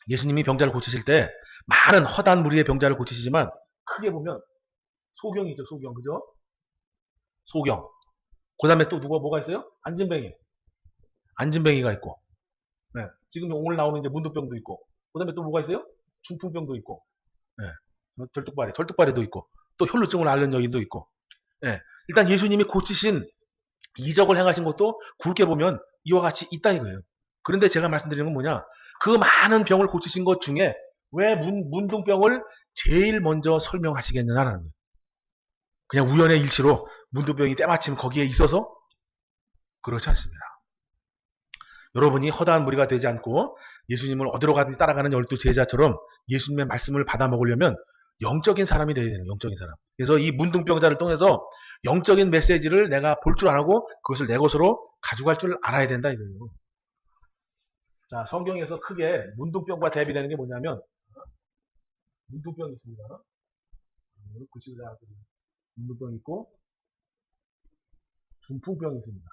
예수님이 병자를 고치실 때 많은 허다한 무리의 병자를 고치시지만 크게 보면 소경이죠, 소경. 그죠? 소경. 그 다음에 또 누가 뭐가 있어요? 안진뱅이. 안진뱅이가 있고. 네. 지금 오늘 나오는 이제 문둥병도 있고. 그 다음에 또 뭐가 있어요? 중풍병도 있고. 네. 털뚝발이도 있고. 또 혈루증을 앓는 여인도 있고. 네. 일단 예수님이 고치신 이적을 행하신 것도 굵게 보면 이와 같이 있다 이거예요. 그런데 제가 말씀드리는 건 뭐냐? 그 많은 병을 고치신 것 중에 왜 문둥병을 제일 먼저 설명하시겠느냐는 거예요. 그냥 우연의 일치로 문둥병이 때마침 거기에 있어서? 그렇지 않습니다. 여러분이 허다한 무리가 되지 않고 예수님을 어디로 가든지 따라가는 12 제자처럼 예수님의 말씀을 받아 먹으려면 영적인 사람이 되어야 되는 영적인 사람. 그래서 이 문둥병자를 통해서 영적인 메시지를 내가 볼 줄 알고 그것을 내 것으로 가져갈 줄 알아야 된다 이거예요. 자, 성경에서 크게 문둥병과 대비되는 게 뭐냐면 문둥병이 있습니다. 글씨를 잘 아시죠? 문둥병이 있고 중풍병이 있습니다.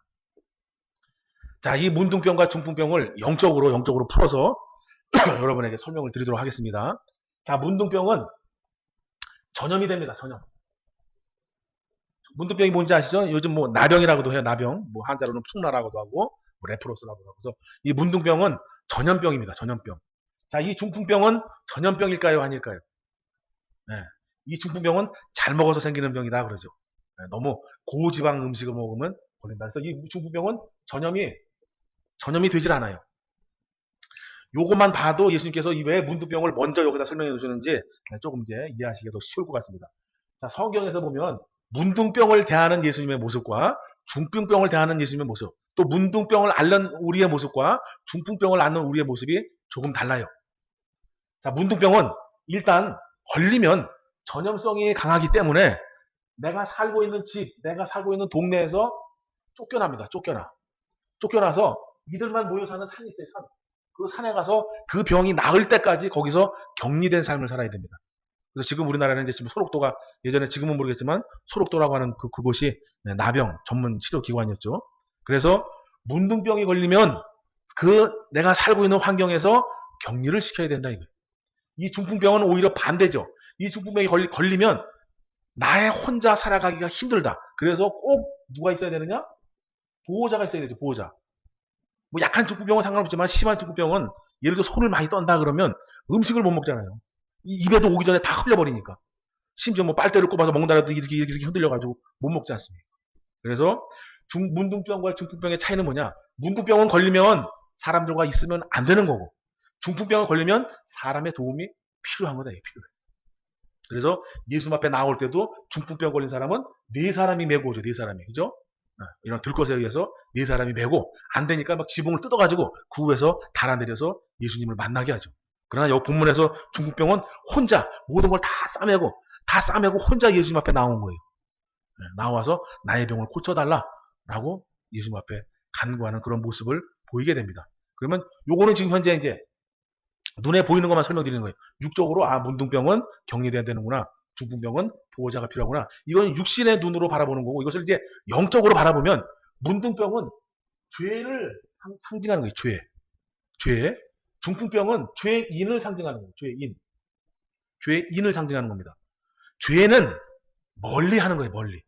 자, 이 문둥병과 중풍병을 영적으로 풀어서 여러분에게 설명을 드리도록 하겠습니다. 자, 문둥병은 전염이 됩니다. 전염. 문둥병이 뭔지 아시죠? 요즘 뭐 나병이라고도 해요. 나병. 뭐 한자로는 풍나라고도 하고 뭐 레프로스라고도 하고. 그래서 이 문둥병은 전염병입니다. 전염병. 자, 이 중풍병은 전염병일까요? 아닐까요? 네. 이 중풍병은 잘 먹어서 생기는 병이다 그러죠. 네, 너무 고지방 음식을 먹으면 걸린다. 그래서 이 중풍병은 전염이 되질 않아요. 요것만 봐도 예수님께서 왜 문둥병을 먼저 여기다 설명해 주시는지 조금 이제 이해하시기가 더 쉬울 것 같습니다. 자, 성경에서 보면 문둥병을 대하는 예수님의 모습과 중풍병을 대하는 예수님의 모습, 또 문둥병을 앓는 우리의 모습과 중풍병을 앓는 우리의 모습이 조금 달라요. 자, 문둥병은 일단 걸리면 전염성이 강하기 때문에 내가 살고 있는 집, 내가 살고 있는 동네에서 쫓겨납니다. 쫓겨나서 이들만 모여 사는 산이 있어요. 산. 그 산에 가서 그 병이 나을 때까지 거기서 격리된 삶을 살아야 됩니다. 그래서 지금 우리나라는 이제 지금 소록도가 예전에 지금은 모르겠지만 소록도라고 하는 그곳이 나병 전문 치료기관이었죠. 그래서 문둥병이 걸리면 내가 살고 있는 환경에서 격리를 시켜야 된다 이거예요. 이 중풍병은 오히려 반대죠. 이 중풍병이 걸리면 나의 혼자 살아가기가 힘들다. 그래서 꼭 누가 있어야 되느냐? 보호자가 있어야 되죠. 보호자. 뭐 약한 중풍병은 상관없지만 심한 중풍병은 예를 들어 손을 많이 떤다 그러면 음식을 못 먹잖아요. 입에도 오기 전에 다 흘려버리니까. 심지어 뭐 빨대를 꼽아서 먹는다라도 이렇게 흔들려가지고 못 먹지 않습니까? 그래서 문둥병과 중풍병의 차이는 뭐냐? 문둥병은 걸리면 사람들과 있으면 안 되는 거고 중풍병을 걸리면 사람의 도움이 필요한 거다. 필요해. 그래서 예수님 앞에 나올 때도 중풍병 걸린 사람은 4사람이 메고 오죠. 4사람이. 그죠? 이런 들것에 의해서 4사람이 메고 안 되니까 막 지붕을 뜯어가지고 그 위에서 달아내려서 예수님을 만나게 하죠. 그러나 여기 본문에서 중풍병은 혼자 모든 걸 다 싸매고 혼자 예수님 앞에 나온 거예요. 나와서 나의 병을 고쳐달라라고 예수님 앞에 간구하는 그런 모습을 보이게 됩니다. 그러면 요거는 지금 현재 이제 눈에 보이는 것만 설명드리는 거예요. 육적으로 문둥병은 격리돼야 되는구나. 중풍병은 보호자가 필요하구나. 이건 육신의 눈으로 바라보는 거고 이것을 이제 영적으로 바라보면 문둥병은 죄를 상징하는 거예요. 죄. 중풍병은 죄인을 상징하는 거예요. 죄인을 상징하는 겁니다. 죄는 멀리 하는 거예요. 멀리.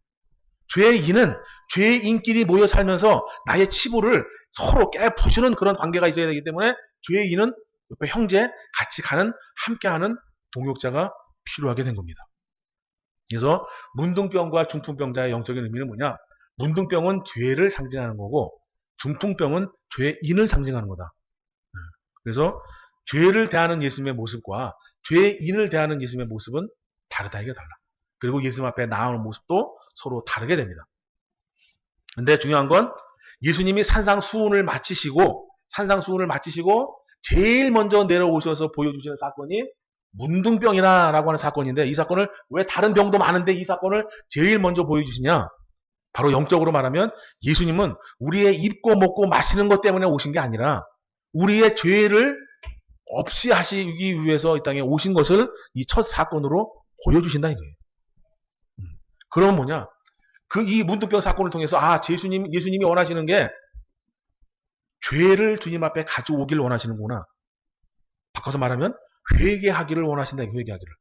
죄인은 죄인끼리 모여 살면서 나의 치부를 서로 깨부수는 그런 관계가 있어야 되기 때문에 죄인은 옆에 형제 같이 함께하는 동역자가 필요하게 된 겁니다. 그래서 문둥병과 중풍병자의 영적인 의미는 뭐냐? 문둥병은 죄를 상징하는 거고 중풍병은 죄인을 상징하는 거다. 그래서 죄를 대하는 예수님의 모습과 죄인을 대하는 예수님의 모습은 다르다. 이게 달라. 그리고 예수님 앞에 나오는 모습도 서로 다르게 됩니다. 근데 중요한 건 예수님이 산상수훈을 마치시고 제일 먼저 내려오셔서 보여주시는 사건이 문둥병이라고 하는 사건인데 이 사건을 왜 다른 병도 많은데 이 사건을 제일 먼저 보여주시냐? 바로 영적으로 말하면 예수님은 우리의 입고 먹고 마시는 것 때문에 오신 게 아니라 우리의 죄를 없이 하시기 위해서 이 땅에 오신 것을 이 첫 사건으로 보여주신다 이거예요. 그러면 뭐냐? 이 문둥병 사건을 통해서 예수님이 원하시는 게 죄를 주님 앞에 가져오길 원하시는구나. 바꿔서 말하면 회개하기를 원하신다. 회개하기를.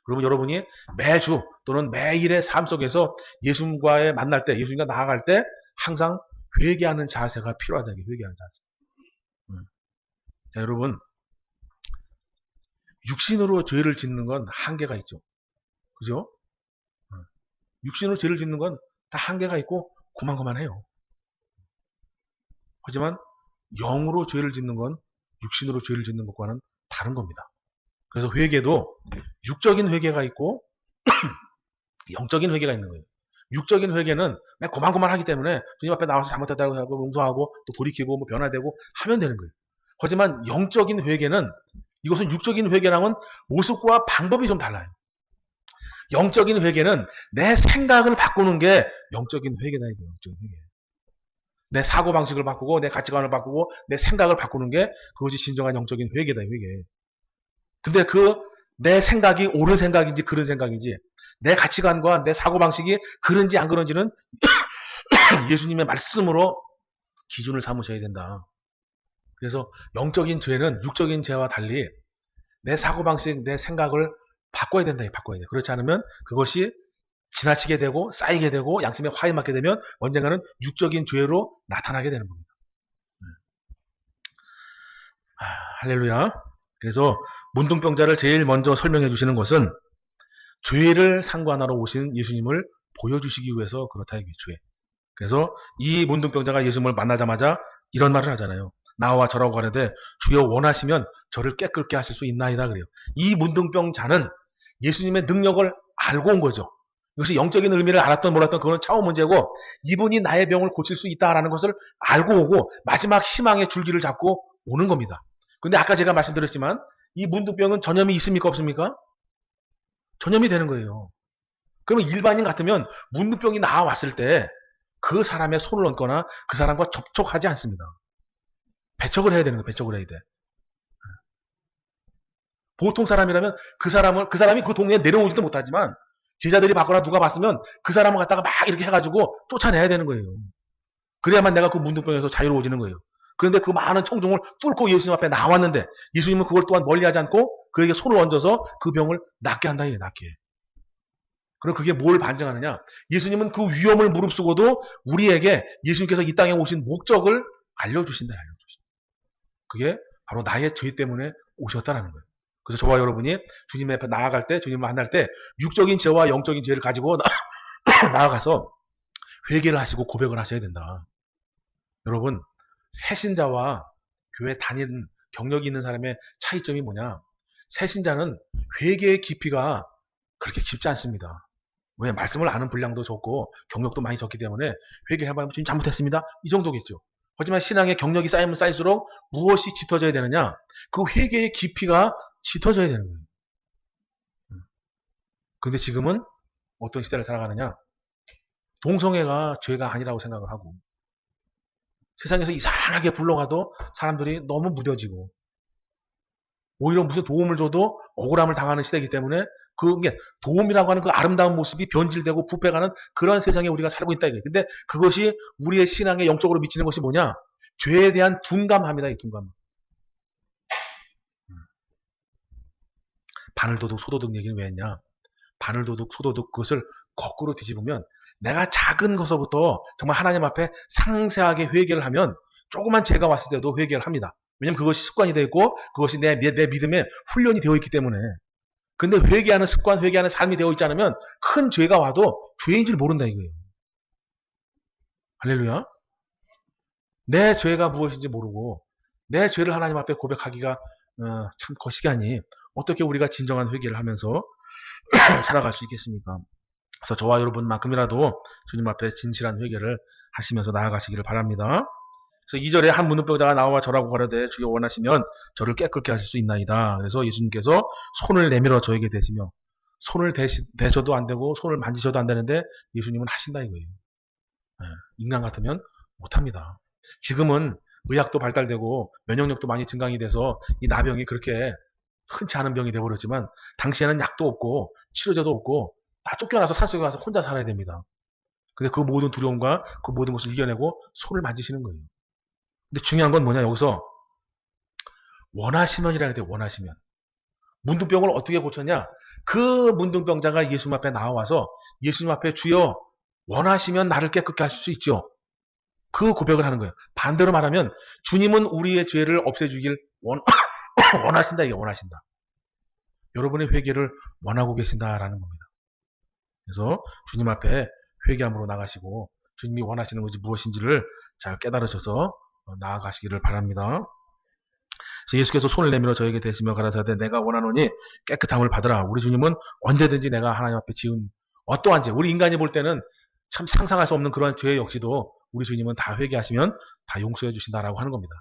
그러면 여러분이 매주 또는 매일의 삶 속에서 예수님과의 만날 때, 예수님과 나아갈 때 항상 회개하는 자세가 필요하다. 회개하는 자세. 자, 여러분, 육신으로 죄를 짓는 건 한계가 있죠. 그죠? 육신으로 죄를 짓는 건 다 한계가 있고 고만고만해요. 하지만 영으로 죄를 짓는 건 육신으로 죄를 짓는 것과는 다른 겁니다. 그래서 회개도 육적인 회개가 있고 영적인 회개가 있는 거예요. 육적인 회개는 고만고만하기 때문에 주님 앞에 나와서 잘못했다고 하고 용서하고 또 돌이키고 뭐 변화되고 하면 되는 거예요. 하지만 영적인 회개는 이것은 육적인 회개랑은 모습과 방법이 좀 달라요. 영적인 회개는 내 생각을 바꾸는 게 영적인 회개다. 영적인 회개. 내 사고방식을 바꾸고 내 가치관을 바꾸고 내 생각을 바꾸는 게 그것이 진정한 영적인 회개다. 회개. 근데 내 생각이 옳은 생각인지 그른 생각인지 내 가치관과 내 사고방식이 그런지 안 그런지는 예수님의 말씀으로 기준을 삼으셔야 된다. 그래서 영적인 죄는 육적인 죄와 달리 내 사고방식, 내 생각을 바꿔야 된다. 바꿔야 돼. 그렇지 않으면 그것이 지나치게 되고 쌓이게 되고 양심에 화에 맞게 되면 언젠가는 육적인 죄로 나타나게 되는 겁니다. 할렐루야. 그래서 문둥병자를 제일 먼저 설명해 주시는 것은 죄를 상관하러 오신 예수님을 보여주시기 위해서 그렇다. 이게 죄. 그래서 이 문둥병자가 예수님을 만나자마자 이런 말을 하잖아요. 나와 저라고 가는데 주여 원하시면 저를 깨끗게 하실 수 있나이다. 그래요. 이 문둥병자는 예수님의 능력을 알고 온 거죠. 이것이 영적인 의미를 알았던 몰랐던 그건 차원 문제고 이분이 나의 병을 고칠 수 있다라는 것을 알고 오고 마지막 희망의 줄기를 잡고 오는 겁니다. 근데 아까 제가 말씀드렸지만 이 문둥병은 전염이 있습니까 없습니까? 전염이 되는 거예요. 그러면 일반인 같으면 문둥병이 나왔을 때 그 사람의 손을 얹거나 그 사람과 접촉하지 않습니다. 배척을 해야 되는 거예요. 배척을 해야 돼. 보통 사람이라면 그 사람이 그 동네에 내려오지도 못하지만 제자들이 봤거나 누가 봤으면 그 사람을 갖다가 막 이렇게 해가지고 쫓아내야 되는 거예요. 그래야만 내가 그 문둥병에서 자유로워지는 거예요. 그런데 그 많은 청중을 뚫고 예수님 앞에 나왔는데 예수님은 그걸 또한 멀리하지 않고 그에게 손을 얹어서 그 병을 낫게 한다. 낫게. 그럼 그게 뭘 반증하느냐? 예수님은 그 위험을 무릅쓰고도 우리에게 예수님께서 이 땅에 오신 목적을 알려주신다. 그게 바로 나의 죄 때문에 오셨다는 거예요. 그래서 저와 여러분이 주님 앞에 나아갈 때, 주님을 만날 때 육적인 죄와 영적인 죄를 가지고 나아가서 회개를 하시고 고백을 하셔야 된다. 여러분, 새신자와 교회 다니는 경력이 있는 사람의 차이점이 뭐냐? 새신자는 회개의 깊이가 그렇게 깊지 않습니다. 왜? 말씀을 아는 분량도 적고 경력도 많이 적기 때문에 회개해봐야 주님 잘못했습니다. 이 정도겠죠. 하지만 신앙의 경력이 쌓이면 쌓일수록 무엇이 짙어져야 되느냐? 그 회개의 깊이가 짙어져야 되는 거예요. 그런데 지금은 어떤 시대를 살아가느냐? 동성애가 죄가 아니라고 생각을 하고 세상에서 이상하게 굴러가도 사람들이 너무 무뎌지고 오히려 무슨 도움을 줘도 억울함을 당하는 시대이기 때문에 그게 도움이라고 하는 그 아름다운 모습이 변질되고 부패가는 그런 세상에 우리가 살고 있다 이거예요. 근데 그것이 우리의 신앙에 영적으로 미치는 것이 뭐냐? 죄에 대한 둔감함이다. 이 둔감. 바늘도둑, 소도둑 얘기는 왜 했냐? 바늘도둑, 소도둑 그것을 거꾸로 뒤집으면 내가 작은 것서부터 정말 하나님 앞에 상세하게 회개를 하면 조그만 죄가 왔을 때도 회개를 합니다. 왜냐하면 그것이 습관이 되어 있고 그것이 내 믿음에 훈련이 되어 있기 때문에. 근데 회개하는 습관, 회개하는 삶이 되어 있지 않으면 큰 죄가 와도 죄인 줄 모른다 이거예요. 할렐루야. 내 죄가 무엇인지 모르고 내 죄를 하나님 앞에 고백하기가 참 거시기하니 어떻게 우리가 진정한 회개를 하면서 살아갈 수 있겠습니까? 그래서 저와 여러분만큼이라도 주님 앞에 진실한 회개를 하시면서 나아가시기를 바랍니다. 그래서 2절에 한 문둥병자가 나와 저라고 가려되 주여 원하시면 저를 깨끗게 하실 수 있나이다. 그래서 예수님께서 손을 내밀어 저에게 대시며 손을 대셔도 안 되고 손을 만지셔도 안 되는데 예수님은 하신다 이거예요. 인간 같으면 못합니다. 지금은 의학도 발달되고 면역력도 많이 증강이 돼서 이 나병이 그렇게 흔치 않은 병이 되어버렸지만 당시에는 약도 없고 치료제도 없고 다 쫓겨나서 산속에 가서 혼자 살아야 됩니다. 근데 그 모든 두려움과 그 모든 것을 이겨내고 손을 만지시는 거예요. 근데 중요한 건 뭐냐 여기서 원하시면이라 해야 돼. 원하시면. 문둥병을 어떻게 고쳤냐? 그 문둥병자가 예수님 앞에 나와서 예수님 앞에 주여 원하시면 나를 깨끗게 하실 수 있죠. 그 고백을 하는 거예요. 반대로 말하면 주님은 우리의 죄를 없애주길 원하신다. 이게 원하신다. 여러분의 회개를 원하고 계신다라는 겁니다. 그래서 주님 앞에 회개함으로 나가시고 주님이 원하시는 것이 무엇인지를 잘 깨달으셔서 나아가시기를 바랍니다. 예수께서 손을 내밀어 저에게 대시며 가라사대 내가 원하노니 깨끗함을 받으라. 우리 주님은 언제든지 내가 하나님 앞에 지은 어떠한 죄, 우리 인간이 볼 때는 참 상상할 수 없는 그러한 죄 역시도 우리 주님은 다 회개하시면 다 용서해 주신다라고 하는 겁니다.